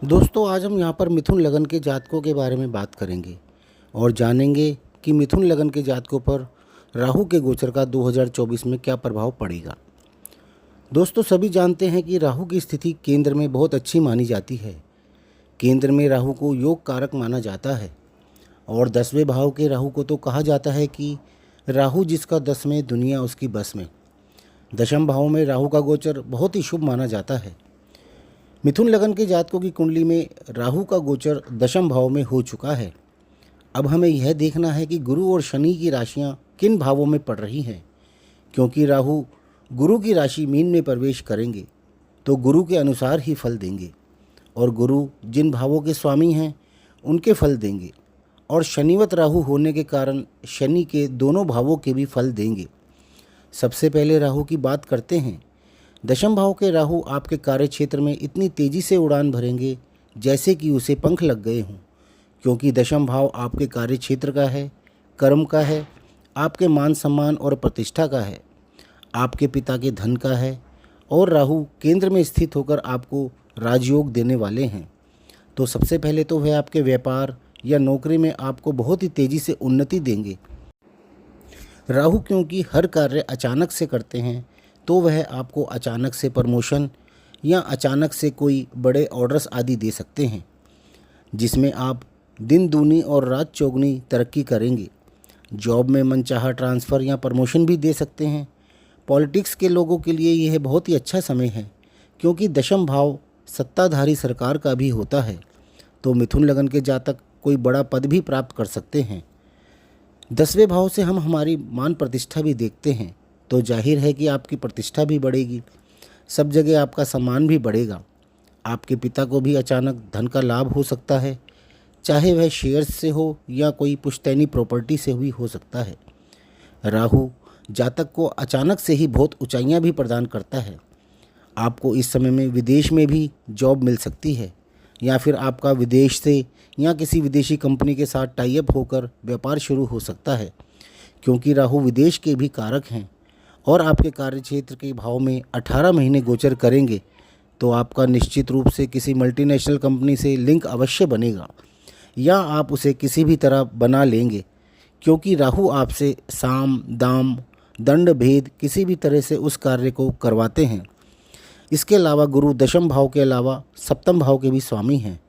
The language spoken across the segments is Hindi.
दोस्तों आज हम यहाँ पर मिथुन लगन के जातकों के बारे में बात करेंगे और जानेंगे कि मिथुन लगन के जातकों पर राहु के गोचर का 2024 में क्या प्रभाव पड़ेगा। दोस्तों सभी जानते हैं कि राहु की स्थिति केंद्र में बहुत अच्छी मानी जाती है। केंद्र में राहु को योग कारक माना जाता है और 10वें भाव के राहु को तो कहा जाता है कि राहु जिसका 10 में दुनिया उसकी बस में। दशम भाव में राहु का गोचर बहुत ही शुभ माना जाता है। मिथुन लगन के जातकों की कुंडली में राहु का गोचर दशम भाव में हो चुका है। अब हमें यह देखना है कि गुरु और शनि की राशियां किन भावों में पड़ रही हैं, क्योंकि राहु गुरु की राशि मीन में प्रवेश करेंगे तो गुरु के अनुसार ही फल देंगे और गुरु जिन भावों के स्वामी हैं उनके फल देंगे और शनिवत राहु होने के कारण शनि के दोनों भावों के भी फल देंगे। सबसे पहले राहु की बात करते हैं। दशम भाव के राहु आपके कार्य क्षेत्र में इतनी तेज़ी से उड़ान भरेंगे जैसे कि उसे पंख लग गए हों, क्योंकि दशम भाव आपके कार्य क्षेत्र का है, कर्म का है, आपके मान सम्मान और प्रतिष्ठा का है, आपके पिता के धन का है और राहु केंद्र में स्थित होकर आपको राजयोग देने वाले हैं। तो सबसे पहले तो वह आपके व्यापार या नौकरी में आपको बहुत ही तेज़ी से उन्नति देंगे। राहु क्योंकि हर कार्य अचानक से करते हैं तो वह आपको अचानक से प्रमोशन या अचानक से कोई बड़े ऑर्डर्स आदि दे सकते हैं, जिसमें आप दिन दूनी और रात चौगुनी तरक्की करेंगे। जॉब में मनचाहा ट्रांसफ़र या प्रमोशन भी दे सकते हैं। पॉलिटिक्स के लोगों के लिए यह बहुत ही अच्छा समय है, क्योंकि दशम भाव सत्ताधारी सरकार का भी होता है, तो मिथुन लगन के जातक कोई बड़ा पद भी प्राप्त कर सकते हैं। 10वें भाव से हम हमारी मान प्रतिष्ठा भी देखते हैं, तो जाहिर है कि आपकी प्रतिष्ठा भी बढ़ेगी, सब जगह आपका सम्मान भी बढ़ेगा। आपके पिता को भी अचानक धन का लाभ हो सकता है, चाहे वह शेयर्स से हो या कोई पुश्तैनी प्रॉपर्टी से भी हो सकता है। राहु जातक को अचानक से ही बहुत ऊंचाइयां भी प्रदान करता है। आपको इस समय में विदेश में भी जॉब मिल सकती है या फिर आपका विदेश से या किसी विदेशी कंपनी के साथ टाई अप होकर व्यापार शुरू हो सकता है, क्योंकि राहु विदेश के भी कारक हैं और आपके कार्यक्षेत्र के भाव में 18 महीने गोचर करेंगे, तो आपका निश्चित रूप से किसी मल्टीनेशनल कंपनी से लिंक अवश्य बनेगा या आप उसे किसी भी तरह बना लेंगे, क्योंकि राहु आपसे साम दाम दंड भेद किसी भी तरह से उस कार्य को करवाते हैं। इसके अलावा गुरु दशम भाव के अलावा सप्तम भाव के भी स्वामी हैं।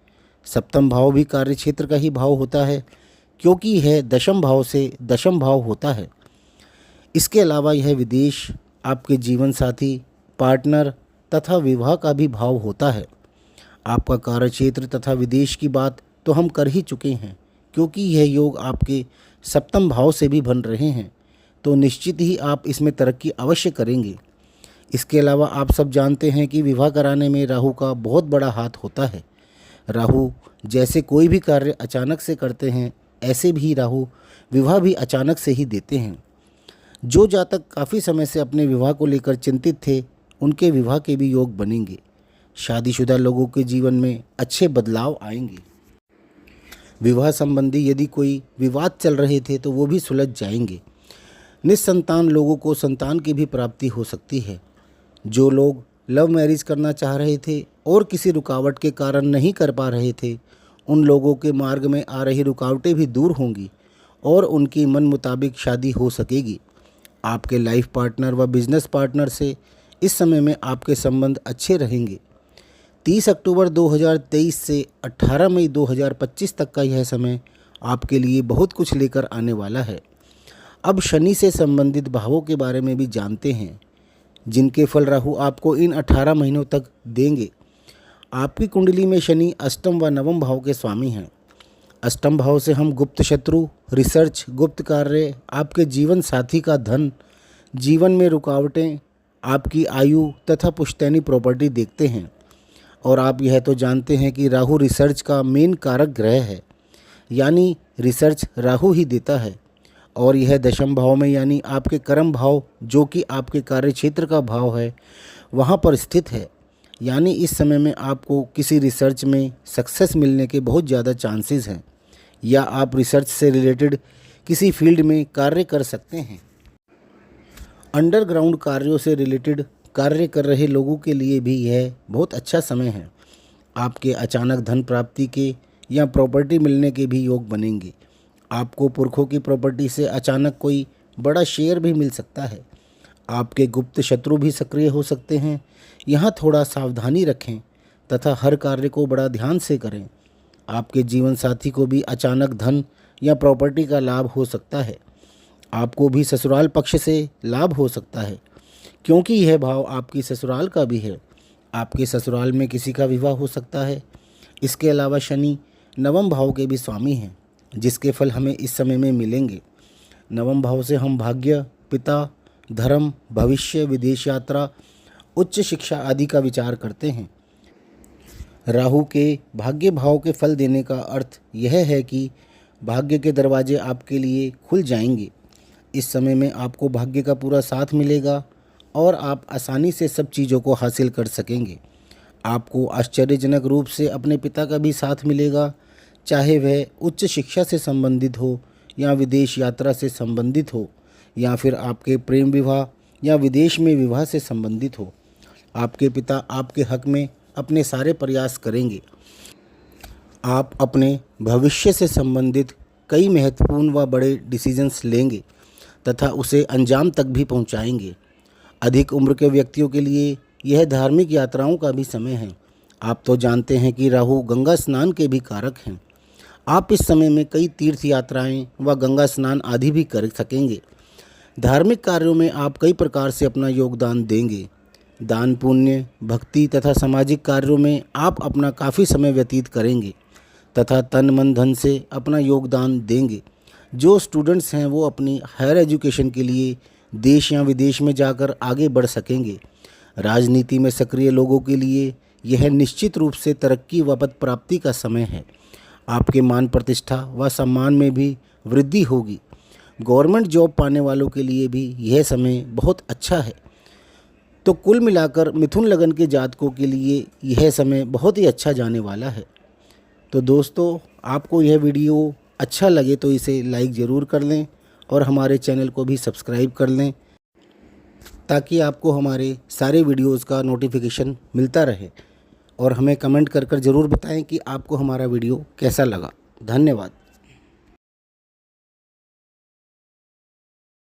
सप्तम भाव भी कार्यक्षेत्र का ही भाव होता है, क्योंकि यह दशम भाव से दशम भाव होता है। इसके अलावा यह विदेश, आपके जीवन साथी, पार्टनर तथा विवाह का भी भाव होता है। आपका कार्यक्षेत्र तथा विदेश की बात तो हम कर ही चुके हैं, क्योंकि यह योग आपके सप्तम भाव से भी बन रहे हैं, तो निश्चित ही आप इसमें तरक्की अवश्य करेंगे। इसके अलावा आप सब जानते हैं कि विवाह कराने में राहु का बहुत बड़ा हाथ होता है। राहु जैसे कोई भी कार्य अचानक से करते हैं, ऐसे भी राहु विवाह भी अचानक से ही देते हैं। जो जातक काफ़ी समय से अपने विवाह को लेकर चिंतित थे, उनके विवाह के भी योग बनेंगे। शादीशुदा लोगों के जीवन में अच्छे बदलाव आएंगे। विवाह संबंधी यदि कोई विवाद चल रहे थे तो वो भी सुलझ जाएंगे। निस्संतान लोगों को संतान की भी प्राप्ति हो सकती है। जो लोग लव मैरिज करना चाह रहे थे और किसी रुकावट के कारण नहीं कर पा रहे थे, उन लोगों के मार्ग में आ रही रुकावटें भी दूर होंगी और उनकी मन मुताबिक शादी हो सकेगी। आपके लाइफ पार्टनर व बिजनेस पार्टनर से इस समय में आपके संबंध अच्छे रहेंगे। 30 अक्टूबर 2023 से 18 मई 2025 तक का यह समय आपके लिए बहुत कुछ लेकर आने वाला है। अब शनि से संबंधित भावों के बारे में भी जानते हैं, जिनके फल राहु आपको इन 18 महीनों तक देंगे। आपकी कुंडली में शनि अष्टम व नवम भाव के स्वामी हैं। अष्टम भाव से हम गुप्त शत्रु, रिसर्च, गुप्त कार्य, आपके जीवन साथी का धन, जीवन में रुकावटें, आपकी आयु तथा पुश्तैनी प्रॉपर्टी देखते हैं। और आप यह तो जानते हैं कि राहु रिसर्च का मेन कारक ग्रह है, यानी रिसर्च राहु ही देता है और यह दशम भाव में यानी आपके कर्म भाव, जो कि आपके कार्य क्षेत्र का भाव है, वहाँ पर स्थित है। यानी इस समय में आपको किसी रिसर्च में सक्सेस मिलने के बहुत ज़्यादा चांसेस हैं या आप रिसर्च से रिलेटेड किसी फील्ड में कार्य कर सकते हैं। अंडरग्राउंड कार्यों से रिलेटेड कार्य कर रहे लोगों के लिए भी यह बहुत अच्छा समय है। आपके अचानक धन प्राप्ति के या प्रॉपर्टी मिलने के भी योग बनेंगे। आपको पुरखों की प्रॉपर्टी से अचानक कोई बड़ा शेयर भी मिल सकता है। आपके गुप्त शत्रु भी सक्रिय हो सकते हैं। यहाँ थोड़ा सावधानी रखें तथा हर कार्य को बड़ा ध्यान से करें। आपके जीवन साथी को भी अचानक धन या प्रॉपर्टी का लाभ हो सकता है। आपको भी ससुराल पक्ष से लाभ हो सकता है, क्योंकि यह भाव आपकी ससुराल का भी है। आपके ससुराल में किसी का विवाह हो सकता है। इसके अलावा शनि नवम भाव के भी स्वामी हैं, जिसके फल हमें इस समय में मिलेंगे। नवम भाव से हम भाग्य, पिता, धर्म, भविष्य, विदेश यात्रा, उच्च शिक्षा आदि का विचार करते हैं। राहु के भाग्य भाव के फल देने का अर्थ यह है कि भाग्य के दरवाजे आपके लिए खुल जाएंगे। इस समय में आपको भाग्य का पूरा साथ मिलेगा और आप आसानी से सब चीज़ों को हासिल कर सकेंगे। आपको आश्चर्यजनक रूप से अपने पिता का भी साथ मिलेगा, चाहे वह उच्च शिक्षा से संबंधित हो या विदेश यात्रा से संबंधित हो या फिर आपके प्रेम विवाह या विदेश में विवाह से संबंधित हो। आपके पिता आपके हक में अपने सारे प्रयास करेंगे। आप अपने भविष्य से संबंधित कई महत्वपूर्ण व बड़े डिसीजंस लेंगे तथा उसे अंजाम तक भी पहुंचाएंगे। अधिक उम्र के व्यक्तियों के लिए यह धार्मिक यात्राओं का भी समय है। आप तो जानते हैं कि राहु गंगा स्नान के भी कारक हैं। आप इस समय में कई तीर्थ यात्राएं व गंगा स्नान आदि भी कर सकेंगे। धार्मिक कार्यों में आप कई प्रकार से अपना योगदान देंगे। दान, पुण्य, भक्ति तथा सामाजिक कार्यों में आप अपना काफ़ी समय व्यतीत करेंगे तथा तन मन धन से अपना योगदान देंगे। जो स्टूडेंट्स हैं वो अपनी हायर एजुकेशन के लिए देश या विदेश में जाकर आगे बढ़ सकेंगे। राजनीति में सक्रिय लोगों के लिए यह निश्चित रूप से तरक्की व पद प्राप्ति का समय है। आपके मान प्रतिष्ठा व सम्मान में भी वृद्धि होगी। गवर्नमेंट जॉब पाने वालों के लिए भी यह समय बहुत अच्छा है। तो कुल मिलाकर मिथुन लगन के जातकों के लिए यह समय बहुत ही अच्छा जाने वाला है। तो दोस्तों, आपको यह वीडियो अच्छा लगे तो इसे लाइक ज़रूर कर लें और हमारे चैनल को भी सब्सक्राइब कर लें, ताकि आपको हमारे सारे वीडियोज़ का नोटिफिकेशन मिलता रहे। और हमें कमेंट कर ज़रूर बताएं कि आपको हमारा वीडियो कैसा लगा। धन्यवाद।